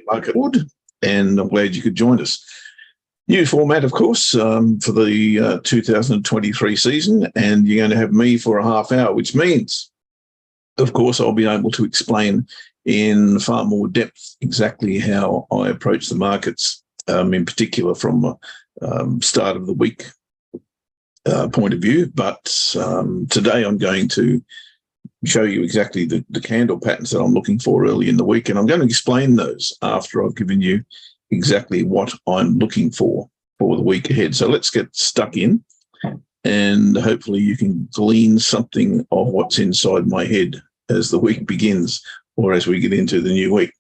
Market Wood, and I'm glad you could join us. New format, of course, for the 2023 season, and you're going to have me for a half hour, which means, of course, I'll be able to explain in far more depth exactly how I approach the markets, in particular from a start of the week point of view. But today I'm going to show you exactly the candle patterns that I'm looking for early in the week, and I'm going to explain those after I've given you exactly what I'm looking for the week ahead. So let's get stuck in, and hopefully you can glean something of what's inside my head as the week begins, or as we get into the new week.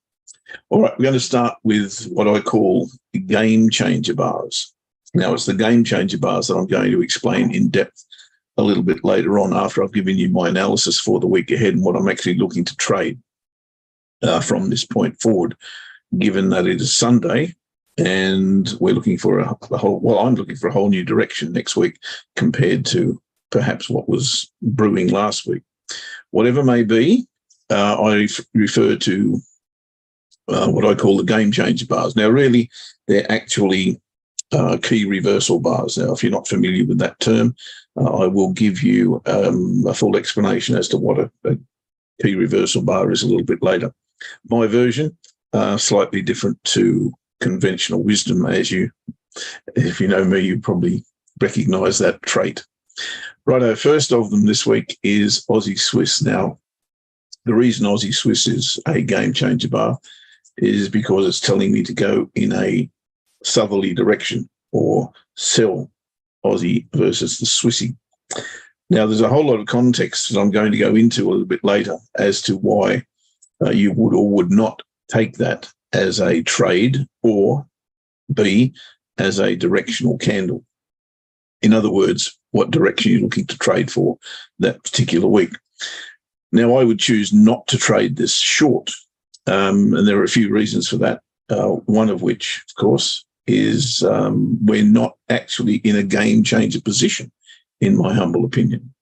All right, we're going to start with what I call game changer bars. Now, it's the game changer bars that I'm going to explain in depth a little bit later on, after I've given you my analysis for the week ahead and what I'm actually looking to trade from this point forward, given that it is Sunday and we're looking for I'm looking for a whole new direction next week compared to perhaps what was brewing last week. Whatever may be, I refer to what I call the game changer bars. Now, really, they're actually key reversal bars. Now, if you're not familiar with that term, I will give you a full explanation as to what a key reversal bar is a little bit later. My version, slightly different to conventional wisdom, if you know me, you probably recognise that trait. Righto, first of them this week is Aussie Swiss. Now, the reason Aussie Swiss is a game changer bar is because it's telling me to go in a southerly direction, or sell Aussie versus the Swissy. Now, there's a whole lot of context that I'm going to go into a little bit later as to why you would or would not take that as a trade, or B, as a directional candle. In other words, what direction you're looking to trade for that particular week. Now, I would choose not to trade this short, and there are a few reasons for that. One of which, of course, is we're not actually in a game changer position, in my humble opinion.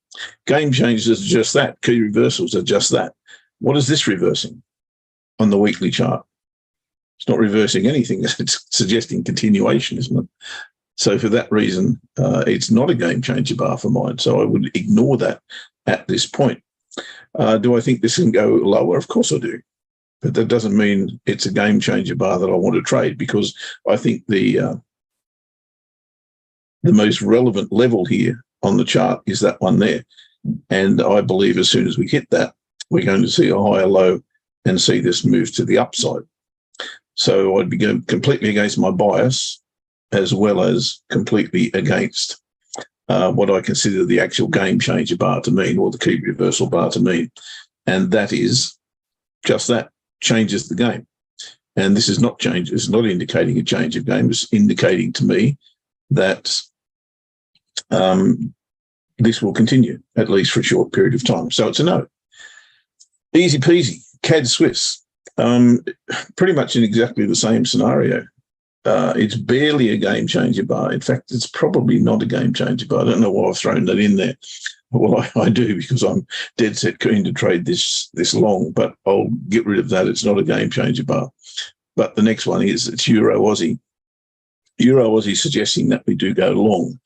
Game changers are just that. Key reversals are just that. What is this reversing on the weekly chart? It's not reversing anything. It's suggesting continuation, isn't it? So for that reason, it's not a game changer bar for mine. So I would ignore that at this point. Do I think this can go lower? Of course I do. But that doesn't mean it's a game changer bar that I want to trade, because I think the most relevant level here on the chart is that one there. And I believe as soon as we hit that, we're going to see a higher low and see this move to the upside. So I'd be going completely against my bias, as well as completely against what I consider the actual game changer bar to mean, or the key reversal bar to mean. And that is just that. Changes the game. And this is not change. It's not indicating a change of game. It's indicating to me that this will continue, at least for a short period of time. So it's a no. Easy peasy. CAD Swiss. Pretty much in exactly the same scenario. It's barely a game changer bar. In fact, it's probably not a game changer bar. I don't know why I've thrown that in there. Well, I do, because I'm dead set keen to trade this long, but I'll get rid of that. It's not a game changer bar. But the next one is, it's Euro Aussie. Euro Aussie suggesting that we do go long.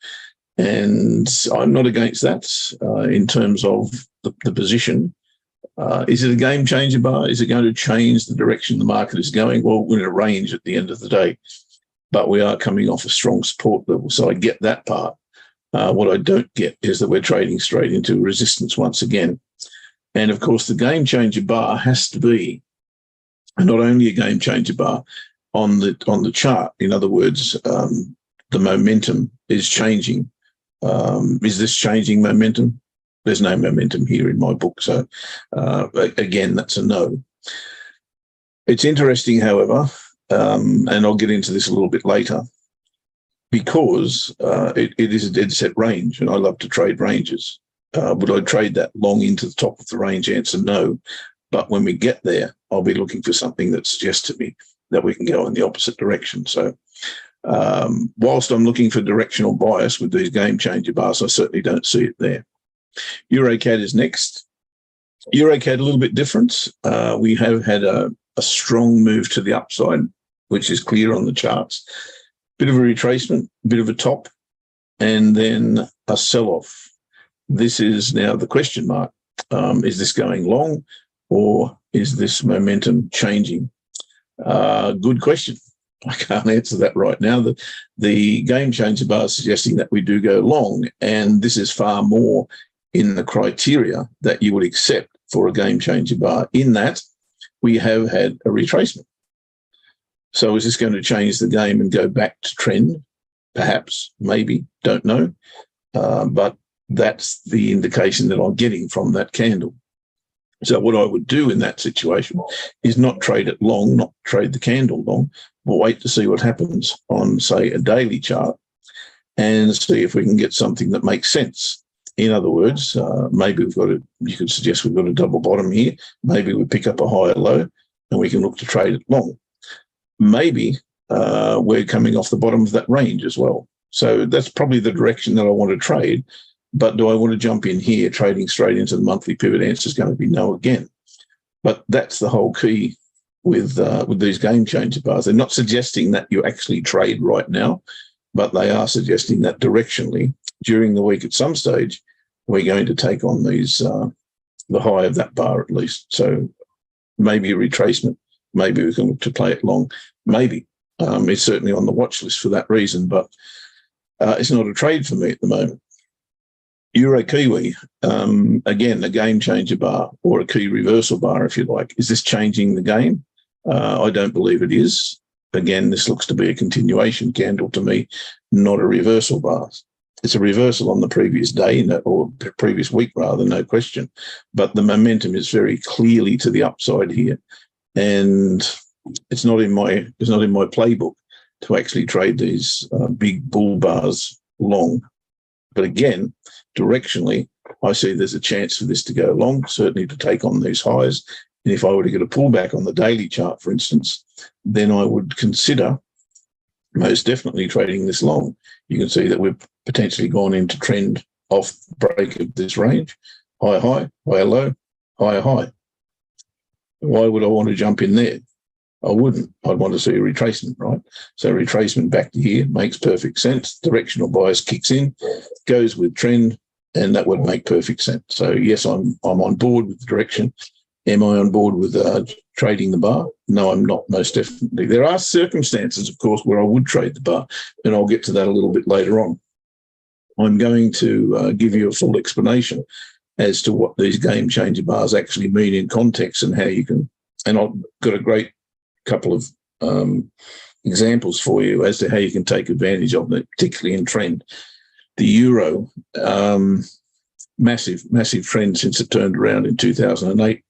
And I'm not against that in terms of the position. Is it a game changer bar? Is it going to change the direction the market is going? Well, we're in a range at the end of the day, but we are coming off a strong support level. So I get that part. What I don't get is that we're trading straight into resistance once again. And of course, the game changer bar has to be not only a game changer bar on the chart. In other words, the momentum is changing. Is this changing momentum? There's no momentum here in my book. So again, that's a no. It's interesting, however, and I'll get into this a little bit later, because it is a dead set range, and I love to trade ranges. Would I trade that long into the top of the range? Answer, no. But when we get there, I'll be looking for something that suggests to me that we can go in the opposite direction. So whilst I'm looking for directional bias with these game changer bars, I certainly don't see it there. EuroCAD is next. EuroCAD a little bit different. We have had a strong move to the upside, which is clear on the charts. Bit of a retracement, bit of a top, and then a sell-off. This is now the question mark. Is this going long, or is this momentum changing? Good question. I can't answer that right now. The game changer bar is suggesting that we do go long, and this is far more in the criteria that you would accept for a game changer bar, in that we have had a retracement. So is this going to change the game and go back to trend? Perhaps, maybe, don't know. But that's the indication that I'm getting from that candle. So what I would do in that situation is not trade it long, not trade the candle long, but wait to see what happens on, say, a daily chart and see if we can get something that makes sense. In other words, maybe you could suggest we've got a double bottom here. Maybe we pick up a higher low and we can look to trade it long. Maybe we're coming off the bottom of that range as well. So that's probably the direction that I want to trade. But do I want to jump in here, trading straight into the monthly pivot? Answer is going to be no again. But that's the whole key with these game changer bars. They're not suggesting that you actually trade right now, but they are suggesting that directionally during the week at some stage, we're going to take on these, the high of that bar at least. So maybe a retracement, maybe we can look to play it long, maybe. It's certainly on the watch list for that reason, but it's not a trade for me at the moment. Euro Kiwi, again, a game changer bar or a key reversal bar, if you like. Is this changing the game? I don't believe it is. Again, this looks to be a continuation candle to me, not a reversal bar. It's a reversal on the previous day or previous week, rather, no question. But the momentum is very clearly to the upside here, and it's not in my playbook to actually trade these big bull bars long. But again, directionally, I see there's a chance for this to go long, certainly to take on these highs. And if I were to get a pullback on the daily chart, for instance, then I would consider most definitely trading this long. You can see that we've potentially gone into trend off break of this range. Higher high, higher low, higher high. Why would I want to jump in there? I wouldn't. I'd want to see a retracement, right? So retracement back to here makes perfect sense. Directional bias kicks in, goes with trend, and that would make perfect sense. So yes, I'm on board with the direction. Am I on board with trading the bar? No, I'm not, most definitely. There are circumstances, of course, where I would trade the bar, and I'll get to that a little bit later on. I'm going to give you a full explanation as to what these game changer bars actually mean in context and how you can, and I've got a great couple of examples for you as to how you can take advantage of it, particularly in trend. The euro, massive trend since it turned around in 2008.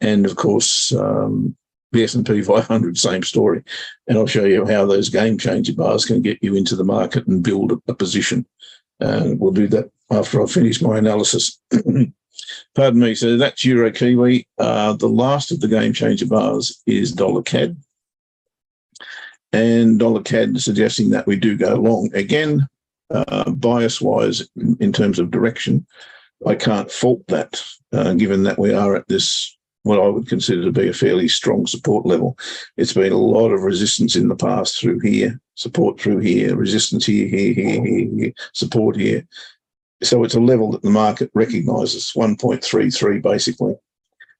And of course, the S&P 500, same story. And I'll show you how those game changer bars can get you into the market and build a position. And we'll do that after I finish my analysis. Pardon me. So that's Euro Kiwi. The last of the game changer bars is dollar CAD. And dollar CAD suggesting that we do go long. Again, bias-wise, in terms of direction, I can't fault that, given that we are at this, what I would consider to be a fairly strong support level. It's been a lot of resistance in the past through here, support through here, resistance here, support here. So it's a level that the market recognises, 1.33 basically.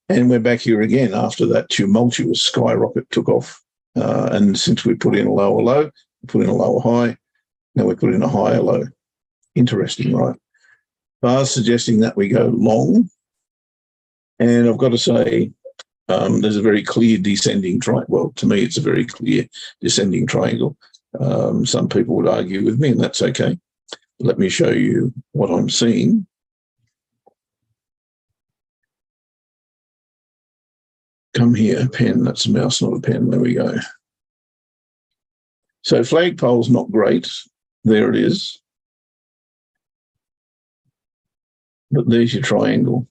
And we're back here again after that tumultuous skyrocket took off. And since we put in a lower low, we put in a lower high, now we put in a higher low. Interesting, right? Bars suggesting that we go long. And I've got to say, there's a very clear descending triangle. Well, to me, it's a very clear descending triangle. Some people would argue with me, and that's okay. Let me show you what I'm seeing. Come here, a pen. That's a mouse, not a pen. There we go. So flagpole's not great. There it is. But there's your triangle.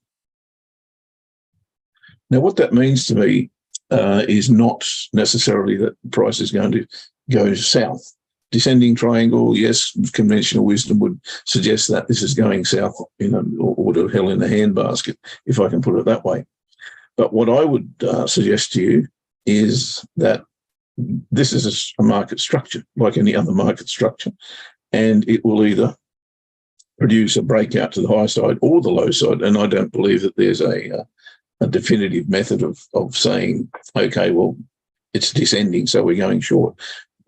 Now, what that means to me is not necessarily that the price is going to go south. descending triangle, yes, conventional wisdom would suggest that this is going south, or to hell in a handbasket, if I can put it that way. But what I would suggest to you is that this is a market structure, like any other market structure, and it will either produce a breakout to the high side or the low side. And I don't believe that there's a definitive method of saying, okay, well, it's descending, so we're going short.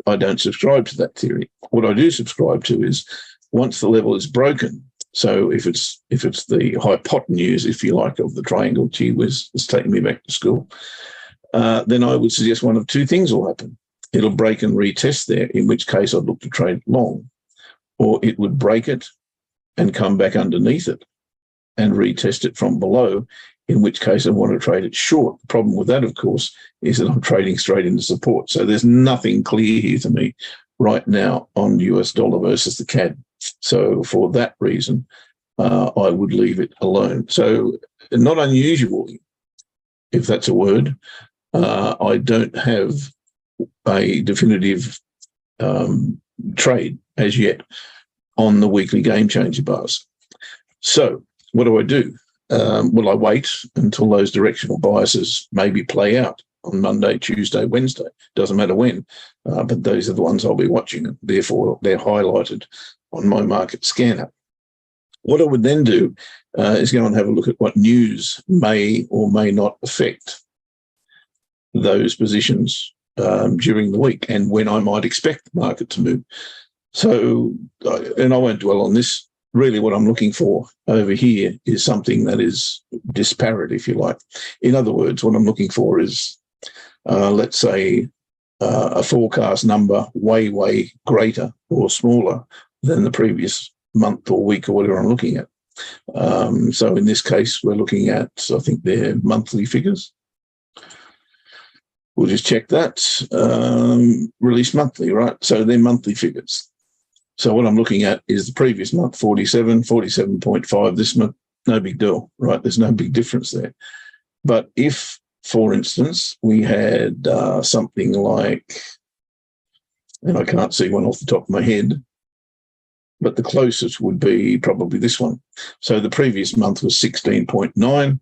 I don't subscribe to that theory. What I do subscribe to is once the level is broken, so if it's the hypotenuse, if you like, of the triangle, gee whiz, it's taking me back to school, then I would suggest one of two things will happen. It'll break and retest there, in which case I'd look to trade long, or it would break it and come back underneath it and retest it from below, in which case I want to trade it short. The problem with that, of course, is that I'm trading straight into support. So there's nothing clear here to me right now on US dollar versus the CAD. So for that reason, I would leave it alone. So not unusually, if that's a word, I don't have a definitive trade as yet on the weekly game changer bars. So what do? Well, I wait until those directional biases maybe play out on Monday, Tuesday, Wednesday. Doesn't matter when, but those are the ones I'll be watching, and therefore they're highlighted on my market scanner. What I would then do is go and have a look at what news may or may not affect those positions during the week and when I might expect the market to move. So, and I won't dwell on this. Really what I'm looking for over here is something that is disparate, if you like. In other words, what I'm looking for is, let's say, a forecast number way greater or smaller than the previous month or week or whatever I'm looking at. So in this case, we're looking at, I think, their monthly figures. We'll just check that. Release monthly, right? So they're monthly figures. So what I'm looking at is the previous month, 47, 47.5 this month. No big deal, right? There's no big difference there. But if, for instance, we had something like, and I can't see one off the top of my head, but the closest would be probably this one. So the previous month was 16.9.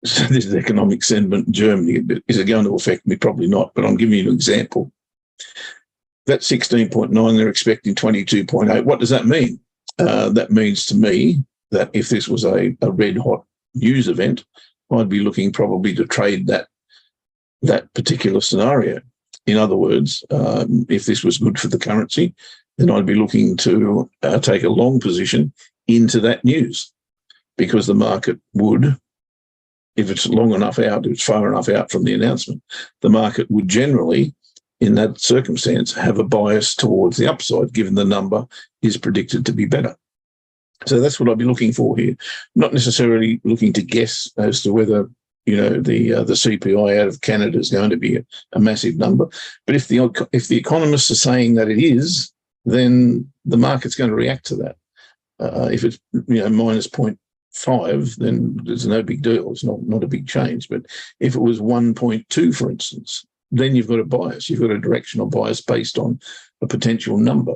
So this is economic sentiment in Germany. Is it going to affect me? Probably not, but I'm giving you an example. That 16.9, they're expecting 22.8. What does that mean? That means to me that if this was a red-hot news event, I'd be looking probably to trade that particular scenario. In other words, if this was good for the currency, then I'd be looking to take a long position into that news, because the market would, if it's long enough out, if it's far enough out from the announcement, the market would generally, in that circumstance, have a bias towards the upside, given the number is predicted to be better. So that's what I'd be looking for here. Not necessarily looking to guess as to whether, the CPI out of Canada is going to be a massive number. But if the economists are saying that it is, then the market's going to react to that. If it's minus 0.5, then there's no big deal. It's not a big change. But if it was 1.2, for instance, then you've got a bias. You've got a directional bias based on a potential number.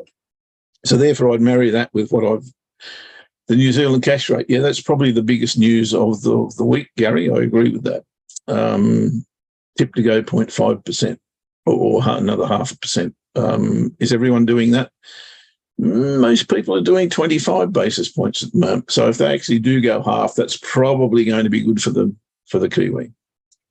So therefore, I'd marry that with the New Zealand cash rate. Yeah, that's probably the biggest news of the week, Gary. I agree with that. Tip to go 0.5% or another 0.5%. Is everyone doing that? Most people are doing 25 basis points at the moment. So if they actually do go half, that's probably going to be good for the Kiwi.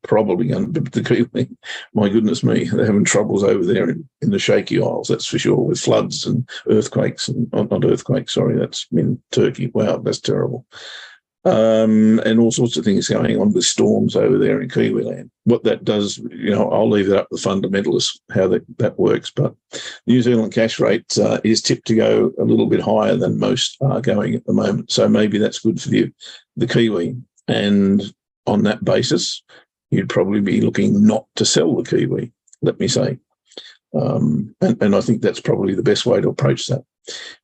Probably going to be the Kiwi. My goodness me, they're having troubles over there in the Shaky Isles, that's for sure, with floods and earthquakes. And not earthquakes, sorry, that's in Turkey. Wow, that's terrible. And all sorts of things going on with storms over there in Kiwiland. What that does, I'll leave it up to the fundamentalists, how that works. But New Zealand cash rate is tipped to go a little bit higher than most are going at the moment. So maybe that's good for the Kiwi. And on that basis, you'd probably be looking not to sell the Kiwi, let me say. And I think that's probably the best way to approach that.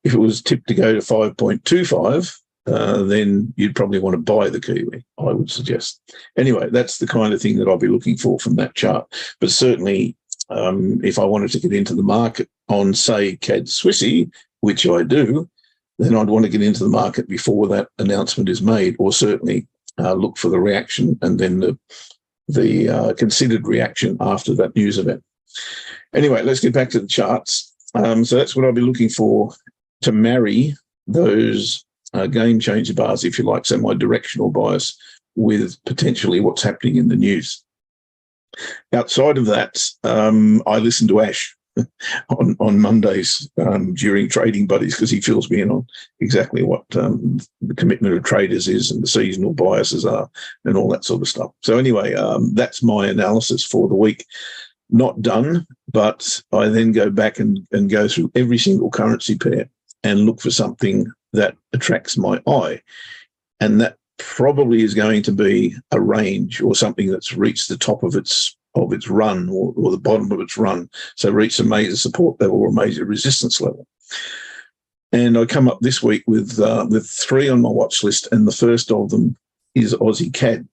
If it was tipped to go to 5.25, then you'd probably want to buy the Kiwi, I would suggest. Anyway, that's the kind of thing that I'll be looking for from that chart. But certainly if I wanted to get into the market on, say, CAD Swissy, which I do, then I'd want to get into the market before that announcement is made, or certainly look for the reaction and then the considered reaction after that news event. Anyway, let's get back to the charts. So that's what I'll be looking for to marry those game changer bars, if you like, so my directional bias with potentially what's happening in the news. Outside of that, I listen to Ash on Mondays during Trading Buddies, because he fills me in on exactly what the commitment of traders is and the seasonal biases are and all that sort of stuff. So anyway, that's my analysis for the week. Not done, but I then go back and go through every single currency pair and look for something that attracts my eye. And that probably is going to be a range or something that's reached the top of its run or the bottom of its run. So reach a major support level or a major resistance level. And I come up this week with 3 on my watch list, and the first of them is Aussie CAD.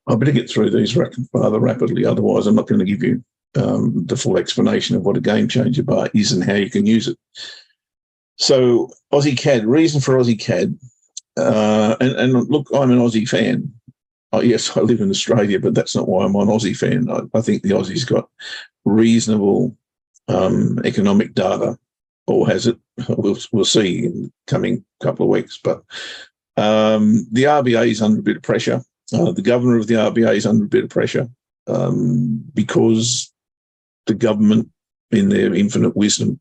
I better get through these rather rapidly, otherwise I'm not going to give you the full explanation of what a game changer bar is and how you can use it. So Aussie CAD, reason for Aussie CAD, and look, I'm an Aussie fan. Yes, I live in Australia, but that's not why I'm an Aussie fan. I think the Aussie's got reasonable economic data, or has it? We'll see in the coming couple of weeks. But the RBA is under a bit of pressure. The governor of the RBA is under a bit of pressure because the government, in their infinite wisdom,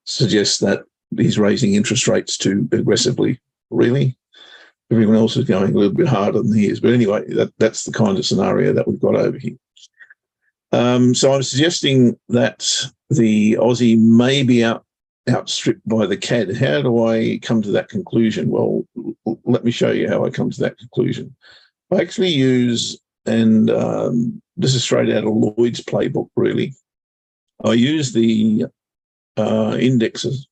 suggests that he's raising interest rates too aggressively. Really? Everyone else is going a little bit harder than he is. But anyway, that's the kind of scenario that we've got over here. So I'm suggesting that the Aussie may be outstripped by the CAD. How do I come to that conclusion? Well, let me show you how I come to that conclusion. I actually use, and this is straight out of Lloyd's playbook, really. I use the indexes.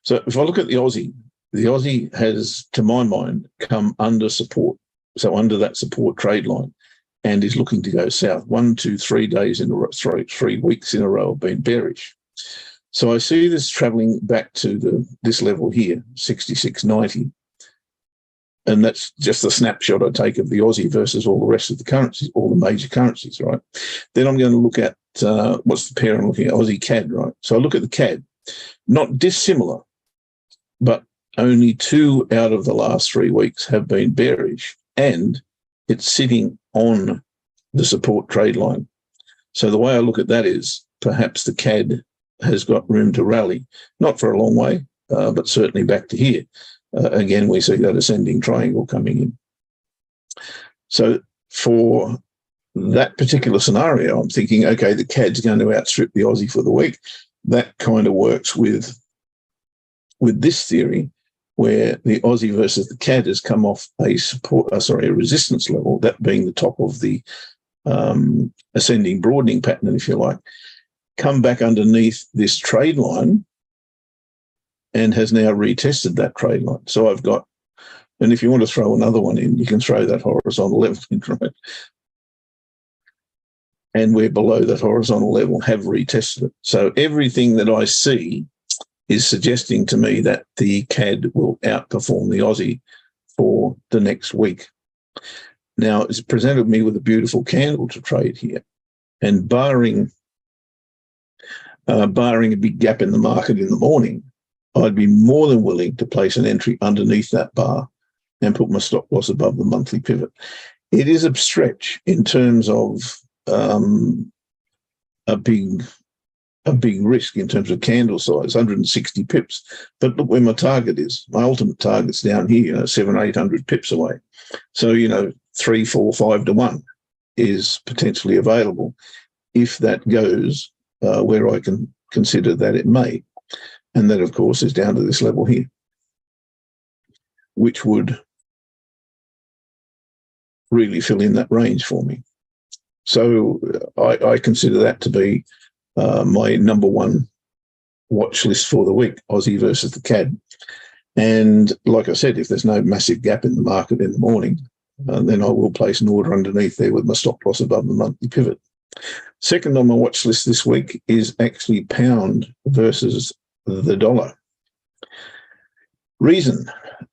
So if I look at the Aussie has, to my mind, come under support, so under that support trade line, and is looking to go south. 1, 2, 3 days in a row, 3 weeks in a row have been bearish. So I see this travelling back to this level here, 66.90. And that's just a snapshot I take of the Aussie versus all the rest of the currencies, all the major currencies, right? Then I'm going to look at, what's the pair I'm looking at? Aussie CAD, right? So I look at the CAD, not dissimilar, but only 2 out of the last 3 weeks have been bearish, and it's sitting on the support trade line. So the way I look at that is perhaps the CAD has got room to rally, not for a long way, but certainly back to here. Again, we see that ascending triangle coming in. So for that particular scenario, I'm thinking, okay, the CAD's going to outstrip the Aussie for the week. That kind of works with this theory, where the Aussie versus the CAD has come off a resistance level, that being the top of the ascending broadening pattern, if you like, come back underneath this trade line and has now retested that trade line. So I've got, and if you want to throw another one in, you can throw that horizontal level in, right? And we're below that horizontal level, have retested it. So everything that I see is suggesting to me that the CAD will outperform the Aussie for the next week. Now, it's presented me with a beautiful candle to trade here, and barring a big gap in the market in the morning, I'd be more than willing to place an entry underneath that bar and put my stop loss above the monthly pivot. It is a stretch in terms of a big risk in terms of candle size, 160 pips. But look where my target is. My ultimate target's down here, 700, 800 pips away. So, 3, 4, 5 to 1 is potentially available if that goes where I can consider that it may. And that, of course, is down to this level here, which would really fill in that range for me. So I consider that to be my number one watch list for the week, Aussie versus the CAD. And like I said, if there's no massive gap in the market in the morning, then I will place an order underneath there with my stop loss above the monthly pivot. Second on my watch list this week is actually pound versus the dollar. Reason?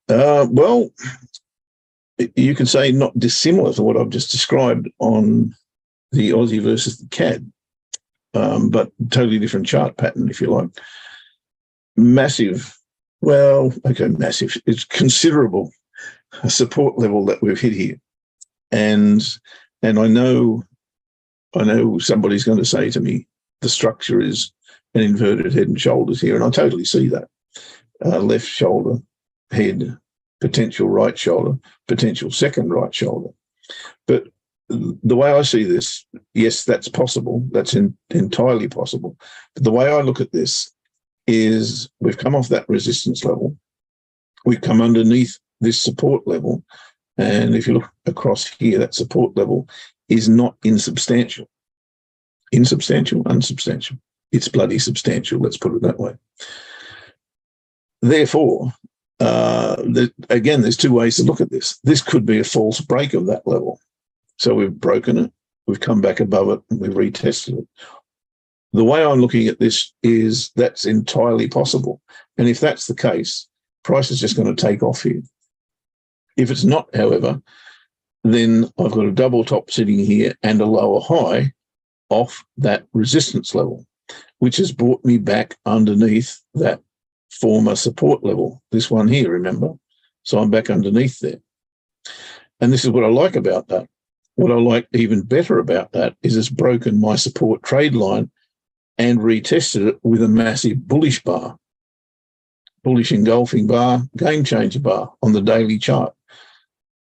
Well, you could say not dissimilar to what I've just described on the Aussie versus the CAD, but totally different chart pattern, if you like. Massive, massive. It's considerable support level that we've hit here. And I know somebody's going to say to me, the structure is an inverted head and shoulders here, and I totally see that. Left shoulder, head, potential right shoulder, potential second right shoulder. But the way I see this, yes, that's possible. That's entirely possible. But the way I look at this is we've come off that resistance level. We've come underneath this support level. And if you look across here, that support level is not insubstantial. Insubstantial, unsubstantial. It's bloody substantial, let's put it that way. Therefore, again, there's two ways to look at this. This could be a false break of that level. So we've broken it, we've come back above it, and we've retested it. The way I'm looking at this is that's entirely possible. And if that's the case, price is just going to take off here. If it's not, however, then I've got a double top sitting here and a lower high off that resistance level, which has brought me back underneath that former support level, this one here, remember? So I'm back underneath there. And this is what I like about that. What I like even better about that is it's broken my support trade line and retested it with a massive bullish bar, bullish engulfing bar, game changer bar on the daily chart.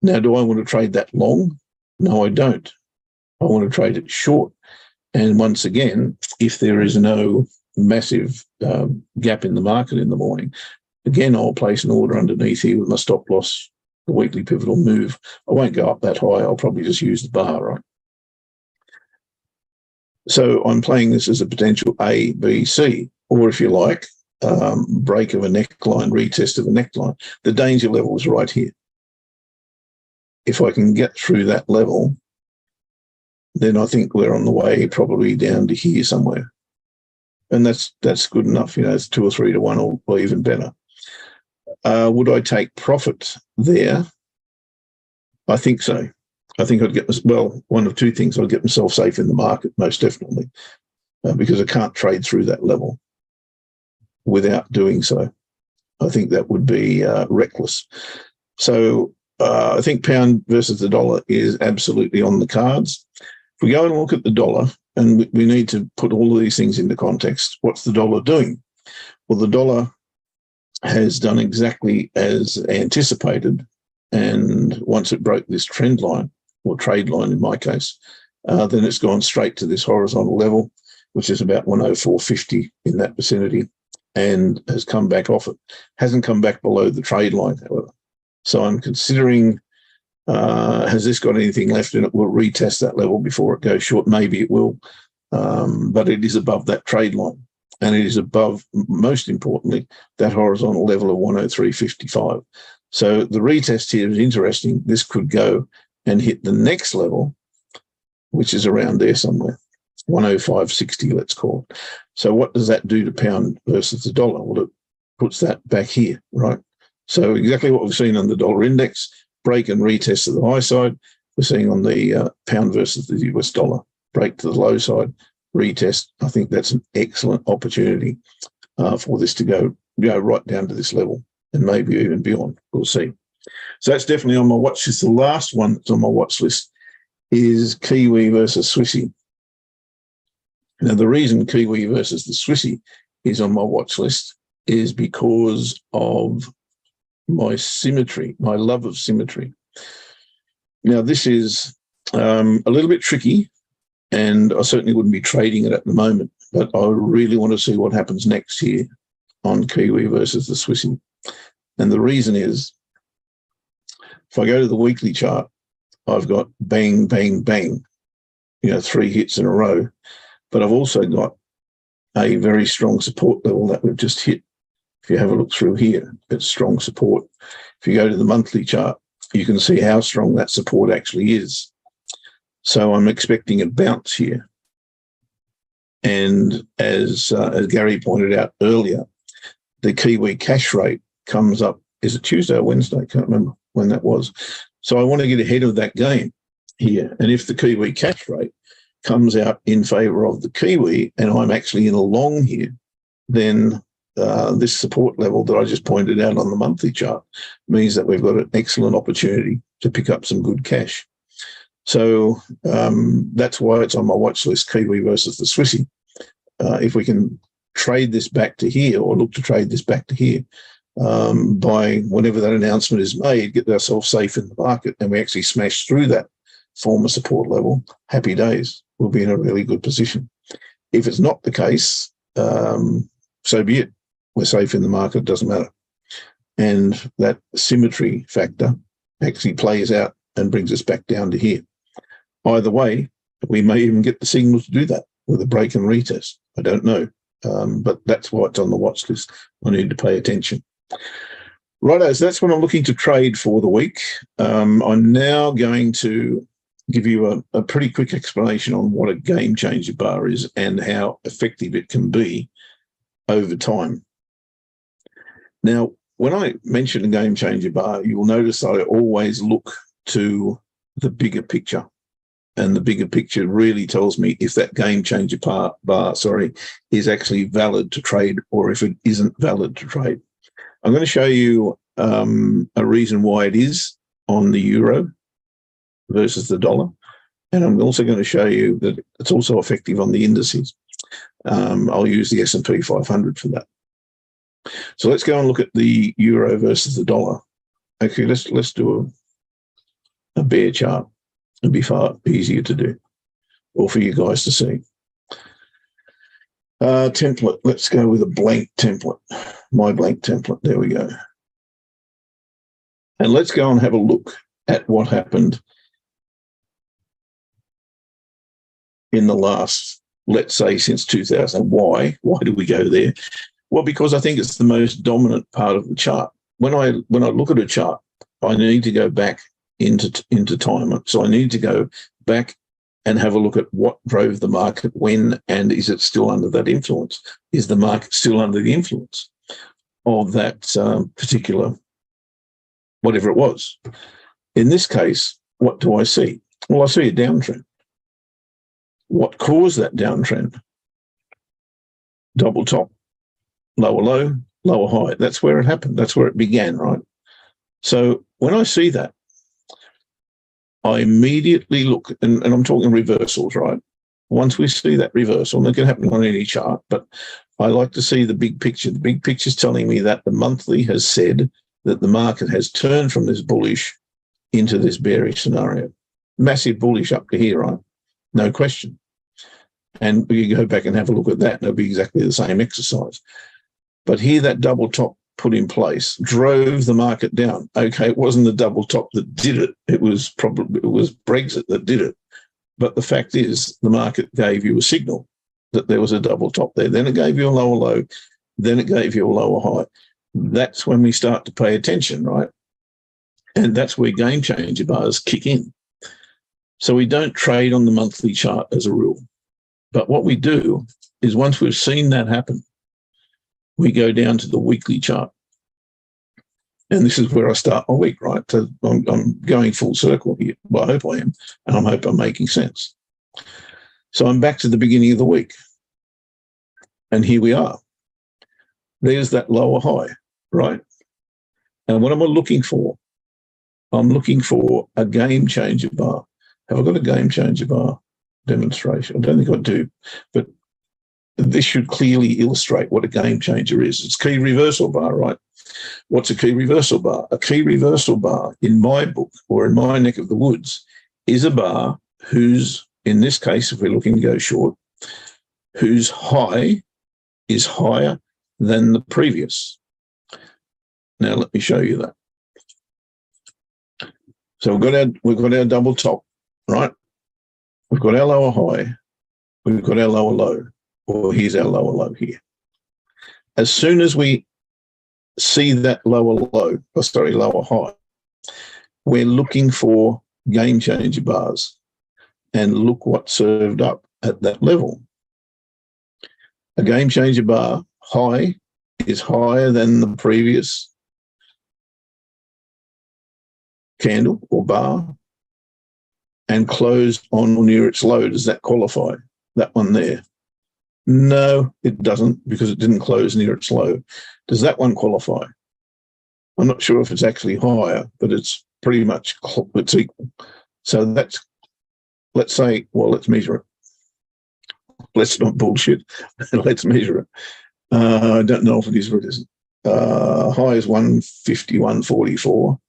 Now, do I want to trade that long? No, I don't. I want to trade it short. And once again, if there is no massive gap in the market in the morning, again, I'll place an order underneath here with my stop loss, the weekly pivotal move. I won't go up that high. I'll probably just use the bar, right? So I'm playing this as a potential A, B, C, or if you like, break of a neckline, retest of a neckline. The danger level is right here. If I can get through that level, then I think we're on the way probably down to here somewhere. And that's good enough. You know, it's 2 or 3 to 1 or even better. Would I take profit there? I think so. I think I'd get, one of two things. I'd get myself safe in the market, most definitely, because I can't trade through that level without doing so. I think that would be reckless. So I think pound versus the dollar is absolutely on the cards. If we go and look at the dollar, and we need to put all of these things into context, what's the dollar doing? Well, the dollar has done exactly as anticipated. And once it broke this trend line, or trade line in my case, then it's gone straight to this horizontal level, which is about 104.50 in that vicinity, and has come back off it. Hasn't come back below the trade line, however. So I'm considering, has this got anything left in it? We'll retest that level before it goes short. Maybe it will, but it is above that trade line. And it is above, most importantly, that horizontal level of 103.55. So the retest here is interesting. This could go and hit the next level, which is around there somewhere, 105.60, let's call it. So what does that do to pound versus the dollar? Well, it puts that back here, right? So exactly what we've seen on the dollar index, break and retest to the high side. We're seeing on the pound versus the US dollar, break to the low side, retest. I think that's an excellent opportunity for this to go right down to this level and maybe even beyond. We'll see. So that's definitely on my watch list. The last one that's on my watch list is Kiwi versus Swissy. Now, the reason Kiwi versus the Swissy is on my watch list is because of my symmetry, my love of symmetry. Now, this is a little bit tricky, and I certainly wouldn't be trading it at the moment, but I really want to see what happens next here on Kiwi versus the Swissy. And the reason is, if I go to the weekly chart, I've got bang, bang, bang, 3 hits in a row, but I've also got a very strong support level that we've just hit. If you have a look through here, it's strong support. If you go to the monthly chart, you can see how strong that support actually is. So I'm expecting a bounce here. And as Gary pointed out earlier, the Kiwi cash rate comes up. Is it Tuesday or Wednesday? Can't remember when that was. So I want to get ahead of that game here. And if the Kiwi cash rate comes out in favour of the Kiwi and I'm actually in a long here, then this support level that I just pointed out on the monthly chart means that we've got an excellent opportunity to pick up some good cash. So that's why it's on my watch list, Kiwi versus the Swissy. If we can trade this back to here or look to trade this back to here by whenever that announcement is made, get ourselves safe in the market and we actually smash through that former support level, happy days. We'll be in a really good position. If it's not the case, so be it. We're safe in the market, it doesn't matter. And that symmetry factor actually plays out and brings us back down to here. Either way, we may even get the signal to do that with a break and retest. I don't know. But that's why it's on the watch list. I need to pay attention. Righto, so that's what I'm looking to trade for the week. I'm now going to give you a pretty quick explanation on what a game changer bar is and how effective it can be over time. Now, when I mention a game changer bar, you will notice that I always look to the bigger picture. And the bigger picture really tells me if that game changer bar is actually valid to trade or if it isn't valid to trade. I'm going to show you a reason why it is on the euro versus the dollar. And I'm also going to show you that it's also effective on the indices. I'll use the S&P 500 for that. So let's go and look at the euro versus the dollar. Actually, let's do a bear chart. It'd be far easier to do, or for you guys to see. Template. Let's go with a blank template. My blank template. There we go. And let's go and have a look at what happened in the last, let's say, since 2000. Why? Why do we go there? Well, because I think it's the most dominant part of the chart. When I look at a chart, I need to go back into time. So I need to go back and have a look at what drove the market when, and is it still under that influence? Is the market still under the influence of that particular, whatever it was? In this case, what do I see? Well, I see a downtrend. What caused that downtrend? Double top, lower low, lower high. That's where it happened. That's where it began, right? So when I see that, I immediately look, and I'm talking reversals, right? Once we see that reversal, and it can happen on any chart, but I like to see the big picture. The big picture is telling me that the monthly has said that the market has turned from this bullish into this bearish scenario. Massive bullish up to here, right? No question. And we can go back and have a look at that, and it'll be exactly the same exercise. But here, that double top put in place drove the market down. Okay, it wasn't the double top that did it. It was Brexit that did it. But the fact is, the market gave you a signal that there was a double top there. Then it gave you a lower low. Then it gave you a lower high. That's when we start to pay attention, right? And that's where game changer bars kick in. So we don't trade on the monthly chart as a rule. But what we do is once we've seen that happen, we go down to the weekly chart. And this is where I start my week, right? So I'm going full circle here. Well, I hope I am. And I hope I'm making sense. So I'm back to the beginning of the week. And here we are. There's that lower high, right? And what am I looking for? I'm looking for a game changer bar. Have I got a game changer bar demonstration? I don't think I do. But this should clearly illustrate what a game changer is. It's key reversal bar, right? What's a key reversal bar? A key reversal bar in my book or in my neck of the woods is a bar whose, in this case, if we're looking to go short, whose high is higher than the previous. Now, let me show you that. So we've got our double top, right? We've got our lower high. We've got our lower low. Or here's our lower low here. As soon as we see that lower high, we're looking for game changer bars. And look what served up at that level. A game changer bar high is higher than the previous candle or bar and closed on or near its low. Does that qualify? That one there? No, it doesn't, because it didn't close near its low. Does that one qualify? I'm not sure if it's actually higher, but it's pretty much it's equal. So that's, let's say, well, let's measure it. Let's not bullshit. Let's measure it. I don't know if it is or it isn't. High is 151.44.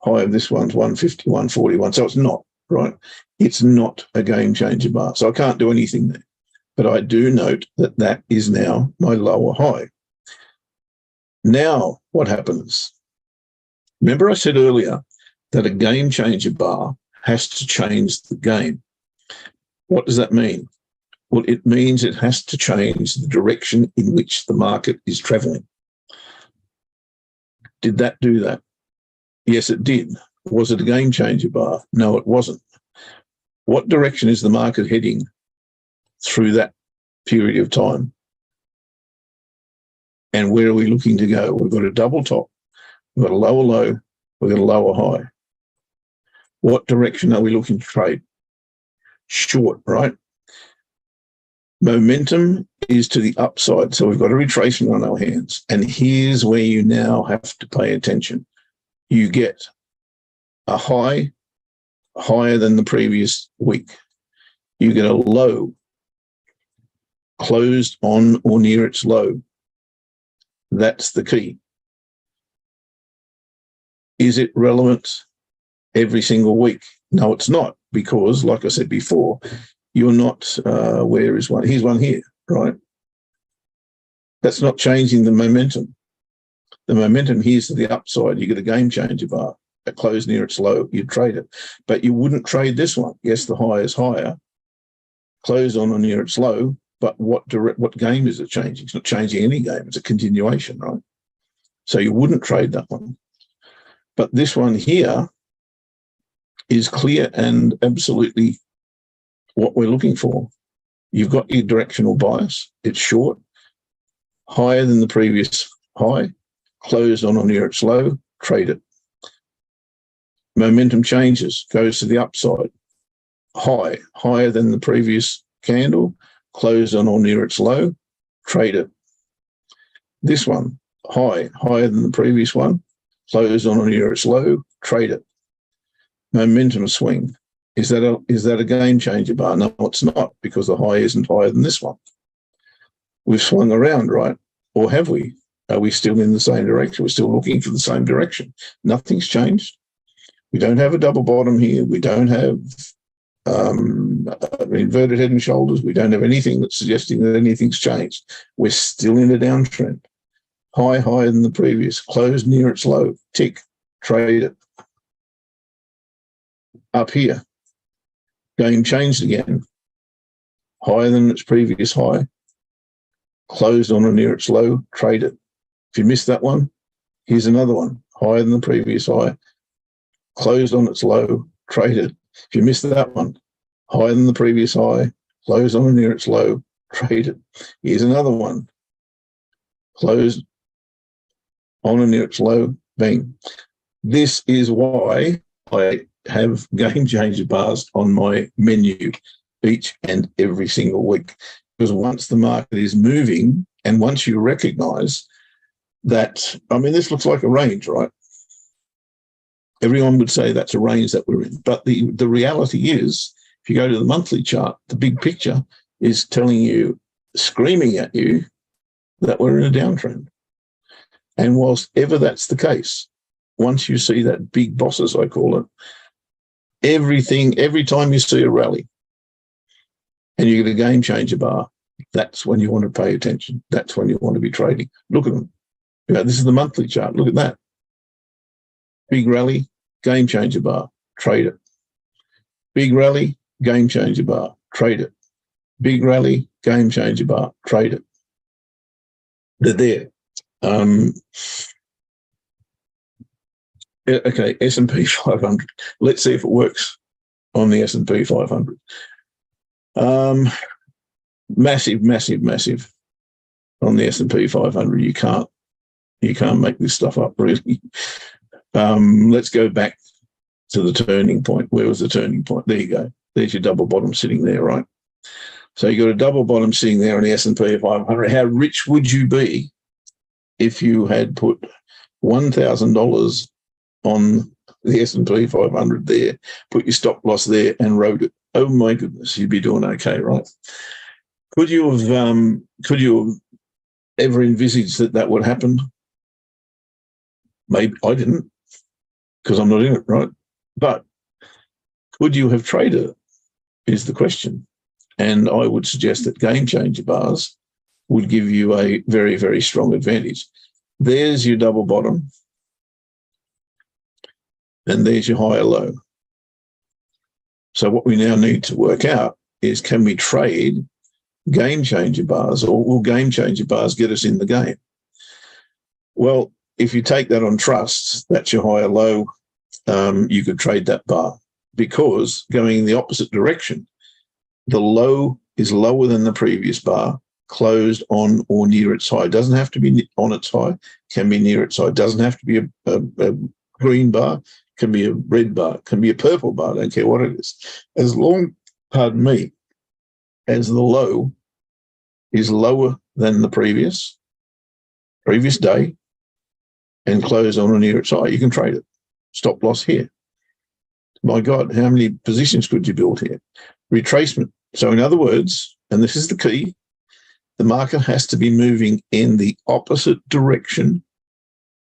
High of this one's 151.41. So it's not, right? It's not a game changer bar. So I can't do anything there. But I do note that that is now my lower high. Now, what happens? Remember I said earlier that a game changer bar has to change the game. What does that mean? Well, it means it has to change the direction in which the market is traveling. Did that do that? Yes, it did. Was it a game changer bar? No, it wasn't. What direction is the market heading through that period of time? And where are we looking to go? We've got a double top, we've got a lower low, we've got a lower high. What direction are we looking to trade? Short, right? Momentum is to the upside. So we've got a retracement on our hands. And here's where you now have to pay attention. You get a high, higher than the previous week. You get a low, closed on or near its low. That's the key. Is it relevant every single week? No, it's not, because, like I said before, you're not, where is one? Here's one here, right? That's not changing the momentum. The momentum here's to the upside. You get a game changer bar. It closed near its low, you'd trade it. But you wouldn't trade this one. Yes, the high is higher, closed on or near its low, but what game is it changing? It's not changing any game. It's a continuation, right? So you wouldn't trade that one. But this one here is clear and absolutely what we're looking for. You've got your directional bias. It's short, higher than the previous high, closed on or near its low, trade it. Momentum changes, goes to the upside. High, higher than the previous candle, closed on or near its low, trade it. This one, high, higher than the previous one, closed on or near its low, trade it. Momentum swing. Is that a game changer bar? No, it's not, because the high isn't higher than this one. We've swung around, right? Or have we? Are we still in the same direction? We're still looking for the same direction. Nothing's changed. We don't have a double bottom here. We don't have inverted head and shoulders. We don't have anything that's suggesting that anything's changed. We're still in a downtrend. High, higher than the previous. Closed near its low. Tick. Trade it. Up here. Game changed again. Higher than its previous high. Closed on or near its low. Trade it. If you missed that one, here's another one. Higher than the previous high. Closed on its low. Trade it. If you missed that one, higher than the previous high. Closed on or near its low. Trade it. Here's another one. Closed on or near its low. Bang. This is why I have game changer bars on my menu each and every single week, because once the market is moving and once you recognize that, I mean, this looks like a range, right? Everyone would say that's a range that we're in. But the reality is, if you go to the monthly chart, the big picture is telling you, screaming at you, that we're in a downtrend. And whilst ever that's the case, once you see that big boss, as I call it, every time you see a rally and you get a game changer bar, that's when you want to pay attention. That's when you want to be trading. Look at them. You know, this is the monthly chart. Look at that. Big rally, game changer bar, trade it. Big rally, game changer bar, trade it. Big rally, game changer bar, trade it. They're there. Okay, S&P 500. Let's see if it works on the S&P 500. Massive, massive, massive on the S&P 500. You can't make this stuff up, really. Let's go back to the turning point. Where was the turning point? There you go. There's your double bottom sitting there, right? So you got a double bottom sitting there on the S&P 500. How rich would you be if you had put $1,000 on the S&P 500 there, put your stop loss there, and rode it? Oh my goodness, you'd be doing okay, right? Could you have ever envisaged that would happen? Maybe I didn't, because I'm not in it, right? But could you have traded it is the question. And I would suggest that game changer bars would give you a very, very strong advantage. There's your double bottom, and there's your higher low. So what we now need to work out is, can we trade game changer bars, or will game changer bars get us in the game? Well, if you take that on trust, that's your higher low. You could trade that bar, because going in the opposite direction, the low is lower than the previous bar, closed on or near its high. It doesn't have to be on its high, can be near its high. It doesn't have to be a green bar, can be a red bar, can be a purple bar, I don't care what it is. As long, pardon me, as the low is lower than the previous day and closed on or near its high, you can trade it. Stop loss here. My God, how many positions could you build here? Retracement. So in other words, and this is the key, the market has to be moving in the opposite direction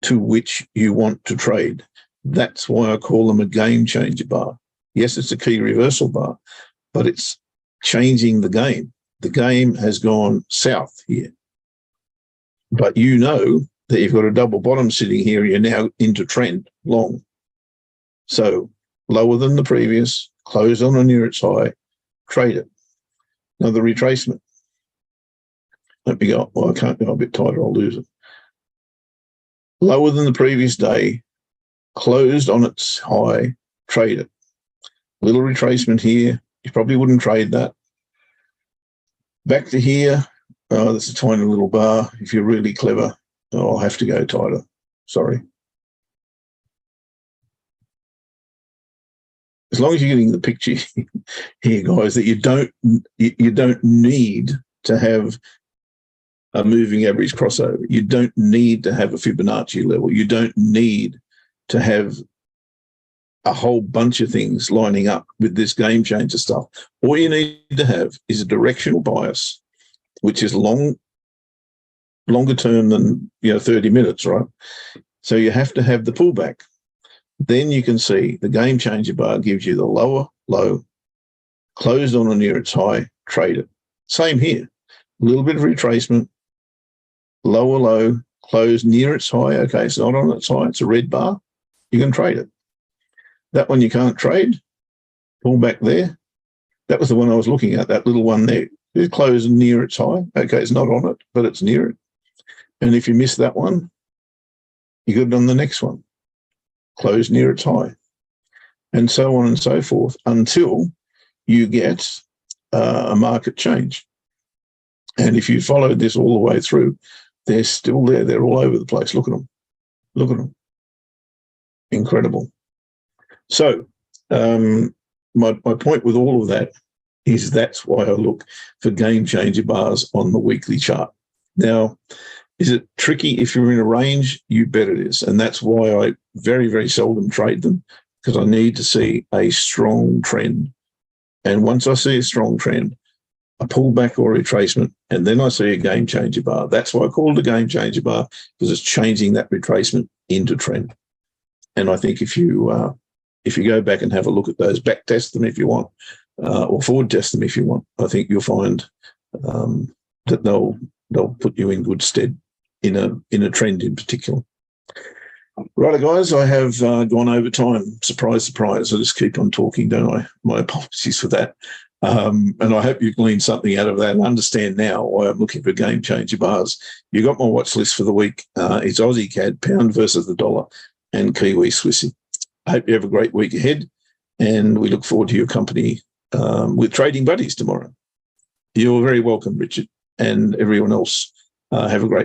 to which you want to trade. That's why I call them a game changer bar. Yes, it's a key reversal bar, but it's changing the game. The game has gone south here. But you know that you've got a double bottom sitting here, you're now into trend long. So lower than the previous, closed on or near its high, trade it. Now the retracement. Let me go. Well, I can't go a bit tighter, I'll lose it. Lower than the previous day, closed on its high, trade it. Little retracement here. You probably wouldn't trade that. Back to here. Oh, that's a tiny little bar. If you're really clever, I'll have to go tighter. Sorry. As long as you're getting the picture here, guys, that you don't need to have a moving average crossover. You don't need to have a Fibonacci level. You don't need to have a whole bunch of things lining up with this game changer stuff. All you need to have is a directional bias, which is longer term than 30 minutes, right? So you have to have the pullback. Then you can see the game changer bar gives you the lower low, closed on or near its high, trade it. Same here, a little bit of retracement, lower low, closed near its high. Okay, it's not on its high, it's a red bar. You can trade it. That one you can't trade. Pull back there. That was the one I was looking at, that little one there. It's closed near its high. Okay, it's not on it, but it's near it. And if you miss that one, you got it on the next one. Closed near its high. And so on and so forth until you get a market change. And if you followed this all the way through, they're still there. They're all over the place. Look at them. Look at them. Incredible. So my point with all of that is that's why I look for game changer bars on the weekly chart. Now, is it tricky if you're in a range? You bet it is. And that's why I very, very seldom trade them, because I need to see a strong trend. And once I see a strong trend, a pullback or retracement, and then I see a game changer bar. That's why I call it a game changer bar, because it's changing that retracement into trend. And I think if you go back and have a look at those, back test them if you want, or forward test them if you want, I think you'll find that they'll put you in good stead in a trend in particular. Right, guys, I have gone over time. Surprise, surprise. I just keep on talking, don't I? My apologies for that. And I hope you've gleaned something out of that and understand now why I'm looking for game changer bars. You got my watch list for the week. It's Aussie CAD, pound versus the dollar, and Kiwi Swissy. I hope you have a great week ahead, and we look forward to your company with Trading Buddies tomorrow. You're very welcome, Richard, and everyone else Have a great